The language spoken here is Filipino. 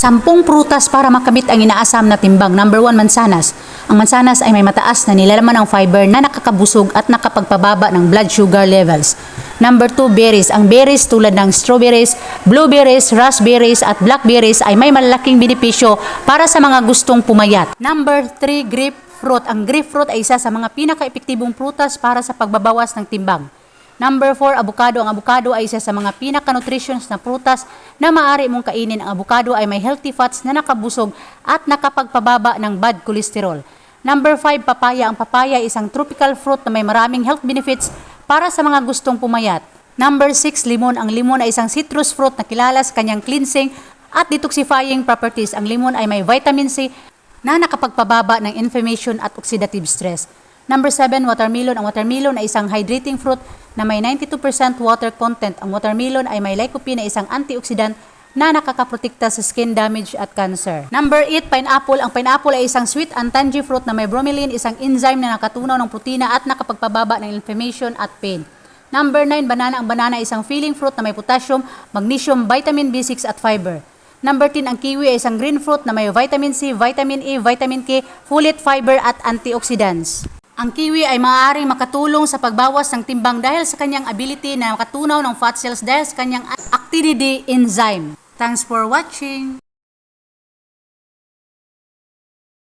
10 prutas para makamit ang inaasam na timbang. Number 1, mansanas. Ang mansanas ay may mataas na nilalaman ng fiber na nakakabusog at nakapagpababa ng blood sugar levels. Number 2, berries. Ang berries tulad ng strawberries, blueberries, raspberries at blackberries ay may malalaking benepisyo para sa mga gustong pumayat. Number 3, grapefruit. Ang grapefruit ay isa sa mga pinaka-epektibong prutas para sa pagbabawas ng timbang. Number 4, avocado. Ang avocado ay isa sa mga pinaka-nutritions na prutas na maaari mong kainin. Ang avocado ay may healthy fats na nakabusog at nakapagpababa ng bad cholesterol. Number 5, papaya. Ang papaya ay isang tropical fruit na may maraming health benefits para sa mga gustong pumayat. Number 6, limon. Ang limon ay isang citrus fruit na kilala sa kanyang cleansing at detoxifying properties. Ang limon ay may vitamin C na nakapagpababa ng inflammation at oxidative stress. Number 7, watermelon. Ang watermelon ay isang hydrating fruit na may 92% water content. Ang watermelon ay may lycopene na isang antioxidant na nakakaprotekta sa skin damage at cancer. Number 8, pineapple. Ang pineapple ay isang sweet and tangy fruit na may bromelain, isang enzyme na nakatunaw ng protina at nakapagpababa ng inflammation at pain. Number 9, banana. Ang banana ay isang filling fruit na may potassium, magnesium, vitamin B6 at fiber. Number 10, ang kiwi ay isang green fruit na may vitamin C, vitamin E, vitamin K, folate, fiber at antioxidants. Ang kiwi ay maaaring makatulong sa pagbawas ng timbang dahil sa kanyang ability na makatunaw ng fat cells dahil sa kanyang actinide enzyme. Thanks for watching!